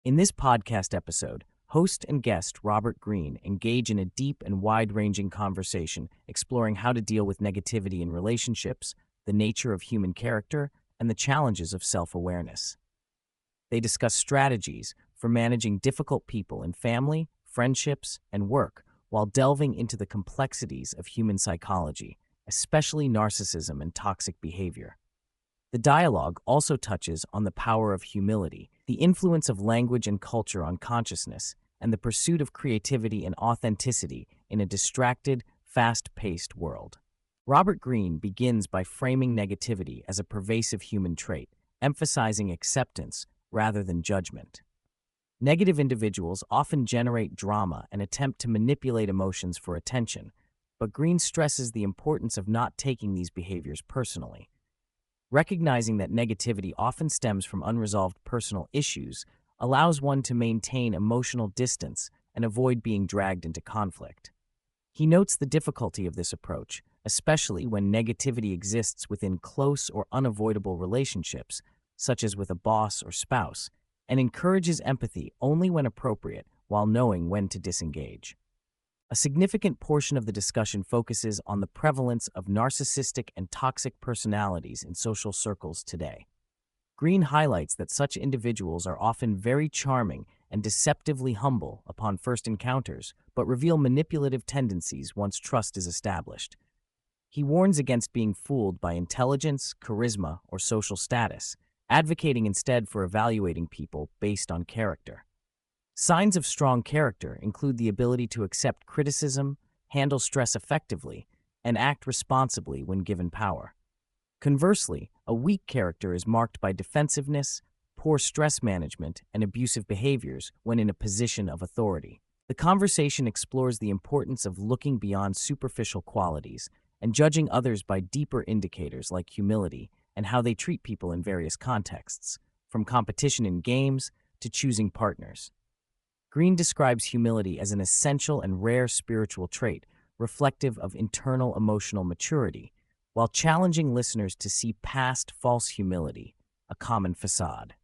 In this podcast episode, host and guest Robert Greene engage in a deep and wide-ranging conversation exploring how to deal with negativity in relationships, the nature of human character, and the challenges of self-awareness. They discuss strategies for managing difficult people in family, friendships, and work while delving into the complexities of human psychology, especially narcissism and toxic behavior. The dialogue also touches on the power of humility, the influence of language and culture on consciousness, and the pursuit of creativity and authenticity in a distracted, fast-paced world. Robert Greene begins by framing negativity as a pervasive human trait, emphasizing acceptance rather than judgment. Negative individuals often generate drama and attempt to manipulate emotions for attention, but Greene stresses the importance of not taking these behaviors personally. Recognizing that negativity often stems from unresolved personal issues allows one to maintain emotional distance and avoid being dragged into conflict. He notes the difficulty of this approach, especially when negativity exists within close or unavoidable relationships, such as with a boss or spouse, and encourages empathy only when appropriate while knowing when to disengage. A significant portion of the discussion focuses on the prevalence of narcissistic and toxic personalities in social circles today. Greene highlights that such individuals are often very charming and deceptively humble upon first encounters, but reveal manipulative tendencies once trust is established. He warns against being fooled by intelligence, charisma, or social status, advocating instead for evaluating people based on character. Signs of strong character include the ability to accept criticism, handle stress effectively, and act responsibly when given power. Conversely, a weak character is marked by defensiveness, poor stress management, and abusive behaviors when in a position of authority. The conversation explores the importance of looking beyond superficial qualities and judging others by deeper indicators like humility and how they treat people in various contexts, from competition in games to choosing partners. Greene describes humility as an essential and rare spiritual trait, reflective of internal emotional maturity, while challenging listeners to see past false humility, a common facade.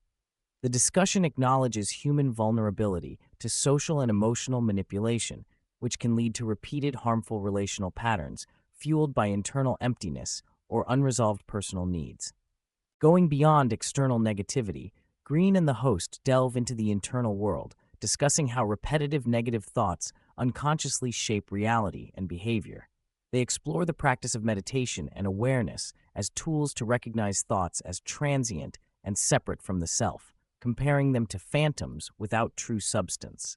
The discussion acknowledges human vulnerability to social and emotional manipulation, which can lead to repeated harmful relational patterns fueled by internal emptiness or unresolved personal needs. Going beyond external negativity, Greene and the host delve into the internal world, discussing how repetitive negative thoughts unconsciously shape reality and behavior. They explore the practice of meditation and awareness as tools to recognize thoughts as transient and separate from the self, comparing them to phantoms without true substance.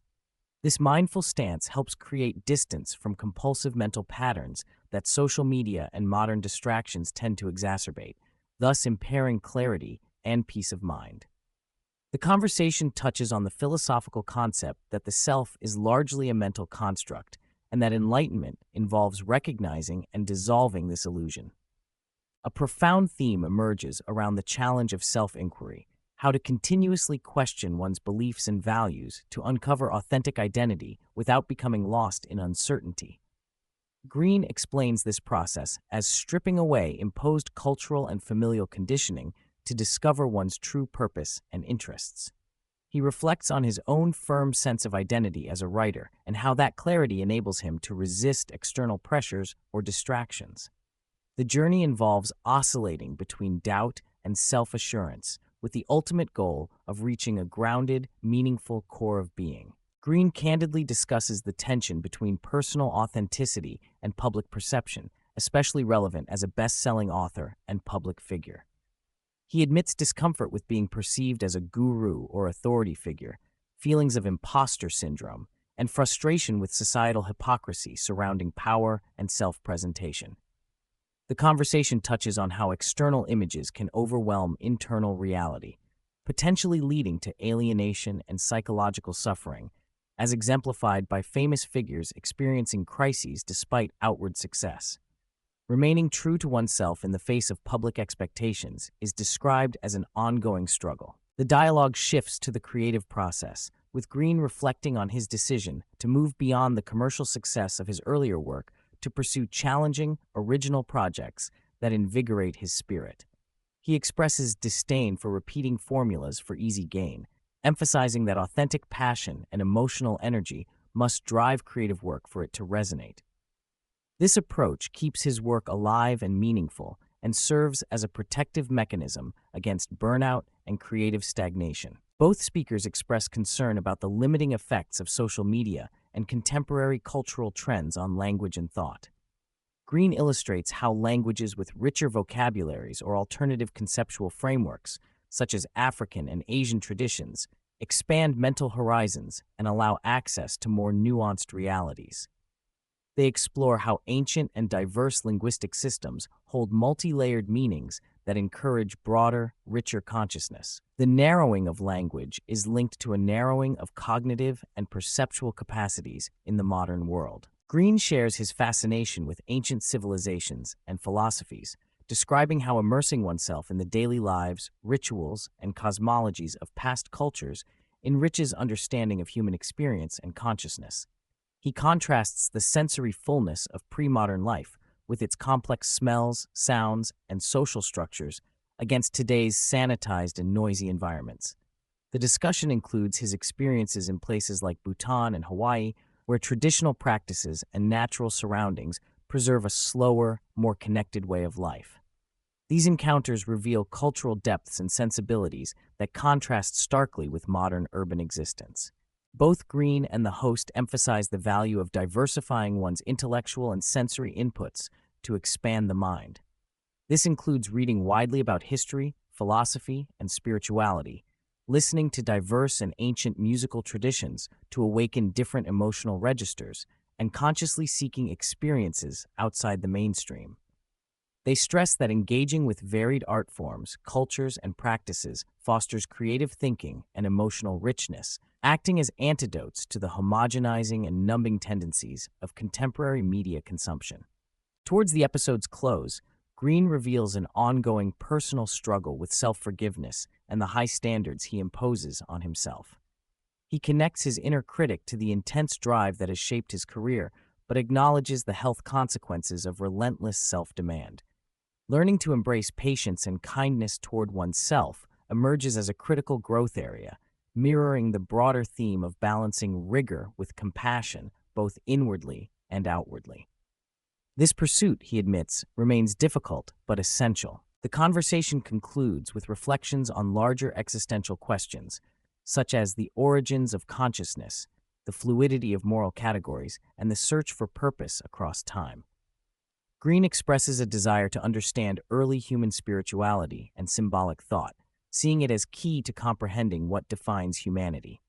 This mindful stance helps create distance from compulsive mental patterns that social media and modern distractions tend to exacerbate, thus impairing clarity and peace of mind. The conversation touches on the philosophical concept that the self is largely a mental construct and that enlightenment involves recognizing and dissolving this illusion. A profound theme emerges around the challenge of self-inquiry, how to continuously question one's beliefs and values to uncover authentic identity without becoming lost in uncertainty. Greene explains this process as stripping away imposed cultural and familial conditioning to discover one's true purpose and interests. He reflects on his own firm sense of identity as a writer and how that clarity enables him to resist external pressures or distractions. The journey involves oscillating between doubt and self-assurance, with the ultimate goal of reaching a grounded, meaningful core of being. Greene candidly discusses the tension between personal authenticity and public perception, especially relevant as a best-selling author and public figure. He admits discomfort with being perceived as a guru or authority figure, feelings of imposter syndrome, and frustration with societal hypocrisy surrounding power and self-presentation. The conversation touches on how external images can overwhelm internal reality, potentially leading to alienation and psychological suffering, as exemplified by famous figures experiencing crises despite outward success. Remaining true to oneself in the face of public expectations is described as an ongoing struggle. The dialogue shifts to the creative process, with Greene reflecting on his decision to move beyond the commercial success of his earlier work to pursue challenging, original projects that invigorate his spirit. He expresses disdain for repeating formulas for easy gain, emphasizing that authentic passion and emotional energy must drive creative work for it to resonate. This approach keeps his work alive and meaningful and serves as a protective mechanism against burnout and creative stagnation. Both speakers express concern about the limiting effects of social media and contemporary cultural trends on language and thought. Greene illustrates how languages with richer vocabularies or alternative conceptual frameworks, such as African and Asian traditions, expand mental horizons and allow access to more nuanced realities. They explore how ancient and diverse linguistic systems hold multi-layered meanings that encourage broader, richer consciousness. The narrowing of language is linked to a narrowing of cognitive and perceptual capacities in the modern world. Greene shares his fascination with ancient civilizations and philosophies, describing how immersing oneself in the daily lives, rituals, and cosmologies of past cultures enriches understanding of human experience and consciousness. He contrasts the sensory fullness of pre-modern life with its complex smells, sounds, and social structures against today's sanitized and noisy environments. The discussion includes his experiences in places like Bhutan and Hawaii, where traditional practices and natural surroundings preserve a slower, more connected way of life. These encounters reveal cultural depths and sensibilities that contrast starkly with modern urban existence. Both Greene and the host emphasize the value of diversifying one's intellectual and sensory inputs to expand the mind. This includes reading widely about history, philosophy, and spirituality, listening to diverse and ancient musical traditions to awaken different emotional registers, and consciously seeking experiences outside the mainstream. They stress that engaging with varied art forms, cultures, and practices fosters creative thinking and emotional richness, acting as antidotes to the homogenizing and numbing tendencies of contemporary media consumption. Towards the episode's close, Greene reveals an ongoing personal struggle with self-forgiveness and the high standards he imposes on himself. He connects his inner critic to the intense drive that has shaped his career, but acknowledges the health consequences of relentless self-demand. Learning to embrace patience and kindness toward oneself emerges as a critical growth area, mirroring the broader theme of balancing rigor with compassion, both inwardly and outwardly. This pursuit, he admits, remains difficult but essential. The conversation concludes with reflections on larger existential questions, such as the origins of consciousness, the fluidity of moral categories, and the search for purpose across time. Greene expresses a desire to understand early human spirituality and symbolic thought, seeing it as key to comprehending what defines humanity.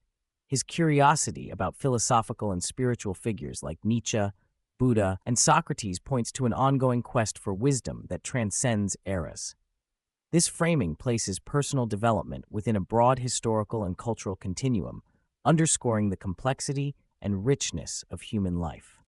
His curiosity about philosophical and spiritual figures like Nietzsche, Buddha, and Socrates points to an ongoing quest for wisdom that transcends eras. This framing places personal development within a broad historical and cultural continuum, underscoring the complexity and richness of human life.